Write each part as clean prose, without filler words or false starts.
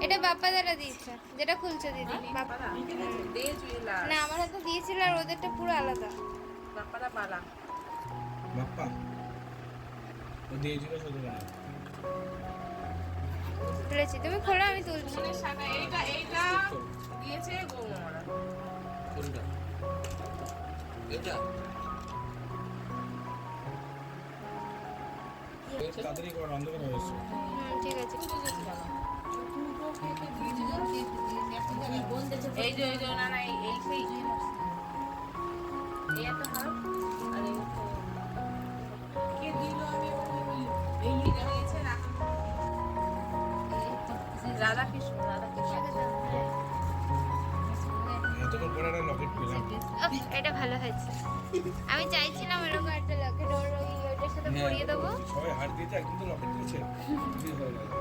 এটা বাপ্পা দাদা দিয়েছে, যেটা খুলছে দিদি। না আমার হাতে দিয়েছিল, আর ওদেরটা পুরো আলাদা। বাপ্পা ও দিয়েছিল শুধু না। তুলেছি, তুমি খোলো, আমি তুলছি। এইটা দিয়েছে গৌমারা। কোনটা? এটা তাড়াতাড়ি কর, অন্ধকার হয়ে গেছে। ঠিক আছে। এই যে না না এই সেই এই একটা হার আর এই কে দিল আমি এই দিয়েছে না রাধা কৃষ্ণ এতক্ষণ পরে একটা লকেট পেলাম। এটা ভালো হয়েছে। আমি চাইছিলাম এরকম একটা লকেট ওইটার সাথে পরিয়ে দেবো। সবাই হাত দিয়েছে, একদম তো লকেট দিয়েছে। খুবই ভালো লাগে।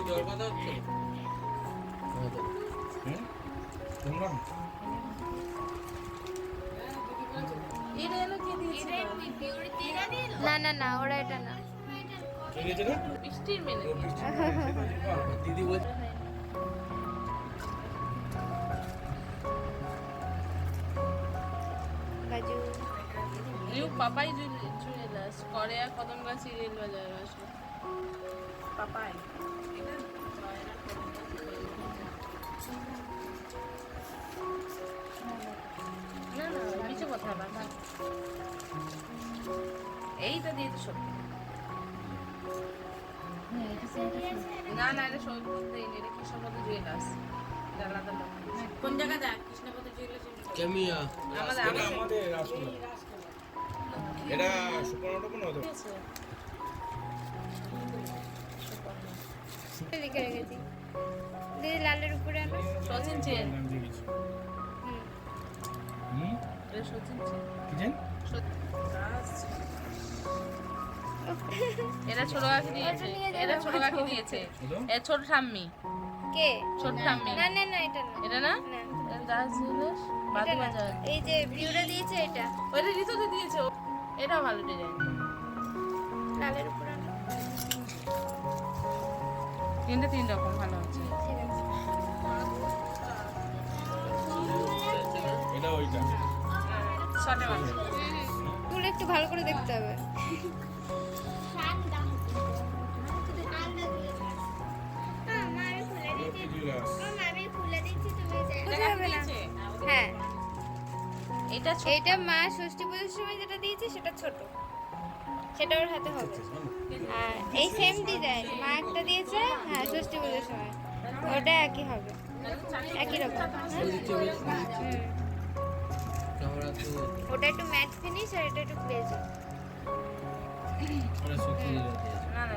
জল কথা হচ্ছে তোমরা এটা এলো কে দিয়েছে না না না, ওরা এটা না। কে দিয়েছে না? বৃষ্টির মেলে দিদি বলছে কাজু নিউ পাপাই জুয়েলার্স করেয়া কদমগাঁ সিরিয়াল বাজার আসলে পাপাই না না কিছু কথা না এইটা দিয়ে তো সব না না এটা সব দেয়নি, এটা কৃষ্ণপদ জুয়েলার্স আলাদা লোক। কোন জায়গাটা কৃষ্ণপদ জুয়েলার্স? কেমিয়া আমাদের এটা আমাদের রাসুল। এটা সুপর্ণটা কোন হতো? লিখে রেখেছি। দিদি লালের উপরে আনো। সচিন চেন নাম দিয়ে গেছি। হুম। এটা সচিন চেন কি জান? এটা ছোট কাকি দিয়েছে, এটা ছোট কাকি দিয়েছে, এ ছোট ঠাম্মি। কে? ছোট ঠাম্মি না না না, এটা না। এটা না না, দাস জুয়েলার্স এটা বাদু না। বাজার এই যে ভিউটা দিয়েছে এটা। ওইটা রিতুতে দিয়েছে, এটাও ভালো ডিজাইন। লালের উপরে আনো। তিন রকম ভালো আছে। ঠিক আছে। এটা ওইটা। শর্টে ভালো তুলে একটু ভালো করে দেখতে হবে। লক্ষ্মী জুয়েলার্স। বুঝতে হবে না। হ্যাঁ, এটা এইটা মা ষষ্ঠী পুজোর সময় যেটা দিয়েছে সেটা ছোট, সেটা ওর হাতে হবে। আর এই সেম ডিজাইন মা একটা দিয়েছে, হ্যাঁ ষষ্ঠী পুজোর সময়, ওটা একই হবে, একই রকম। ক্যামেরা তো ওটা একটু ম্যাট ফিনিশ আর এটা একটু গ্লেজি। ওরা সত্যি দিয়েছে না না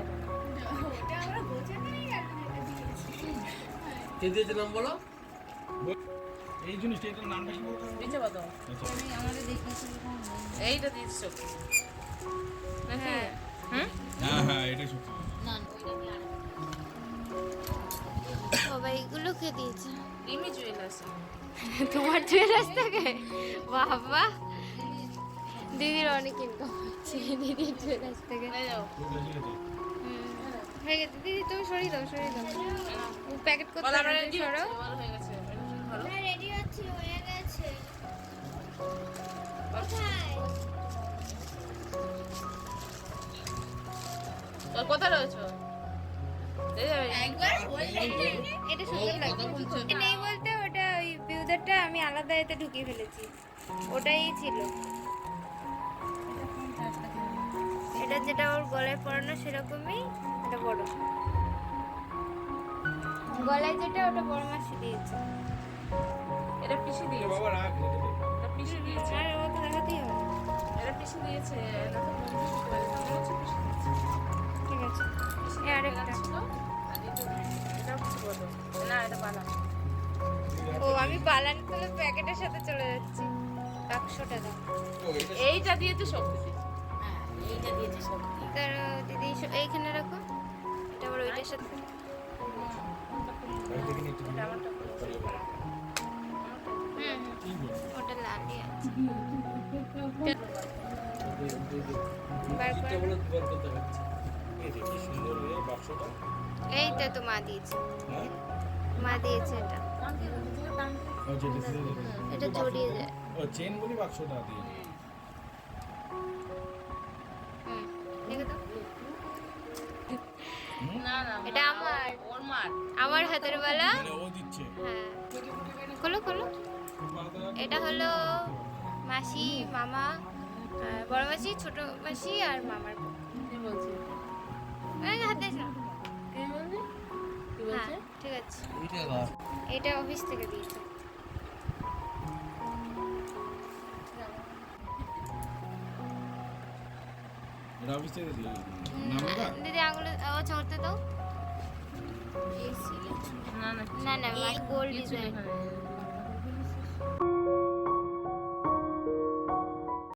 কে দিয়েছে নাম বলো এই জিনিসটা এটার নামটা কি বলতো? নিচে বাদ এইটা দিয়েছে হ্যাঁ হুম হ্যাঁ হ্যাঁ, এটাই সত্যি। সবাইগুলো কে দিয়েছে? রিমি জুয়েলার্স তোমার জুয়েলার্স থেকে? বাবা, দিদির অনেক ইনকাম হচ্ছে দিদির জুয়েলার্স থেকে। নিয়ে যাও বুঝলে ঠিক আছে? হয়ে গেছে দিদি, তুমি সরিয়ে দাও সরিয়ে দাও, প্যাকেট করতে বলো আমরা হবে, রেডি সরো। ভালো হয়ে গেছে ভালো রেডি আছি, হয়ে গেছে। তোর কোথায় রয়েছে এটা সুন্দর লাগছে। নেই বলতে ওটা ওই পিউদারটা আমি আলাদা এতে ঢুকিয়ে ফেলেছি, ওটাই ছিল। এটা যেটা ওর গলায় পরানো সেরকমই, এটা বড় গলায় যেটা, ওটা বড় মাসি দিয়েছে। এটা পিসি এ দিয়েছে, বাবা রাখ, রেখে দে। এটা পিসি দিয়েছে, আর ওকে দেখাতেই হবে। এটা পিসি দিয়েছে না তো মনে হচ্ছে পিসি দিয়েছে। ঠিক আছে, এই আরেকটা। ছিল আর এটাও কিছু বলো না, এটা বানা ও আমি বালান তুলে প্যাকেটের সাথে চলে যাচ্ছি। 100 টাকা। ও, এটা এইটা দিয়েছে শক্তি, এইটা দিয়েছে শক্তি। তার দিদি এইখানে রাখো, এটা আবার ওইটার সাথে। বাড়ি থেকে নিয়ে একটু এটা আমারটা হুম কি বলছো? ওটা লালই আছে বার এটা করে বলে দুবার করতে পারছি এই যে কি সুন্দর এই বাক্সটা। এইটা তো মা দিয়েছে হ্যাঁ? মা দিয়েছে এটা ও যেটা ছিল যেটা। এটা জড়িয়ে যায় ও চেন বলি বাক্সটা দিয়ে। হুম দেখো তো না না এটা আমার ওর মার আমার হাতের বালা মানে ও দিচ্ছে। হ্যাঁ খোলো খোলো এটা হলো মাসি মামা বড় মাসি ছোট মাসি আর মামার বউ। কি বলছে হাতে এসো। কি বলছে কি হ্যাঁ বলছে ঠিক আছে এইটা ঘর এটা অফিস থেকে দিয়েছে এটা অফিস থেকে দিয়ে নামটা দিদি আঙুলে ও চড়তে দাও না না না না গোল্ড কিছু ডিজাইন লেখা নেই।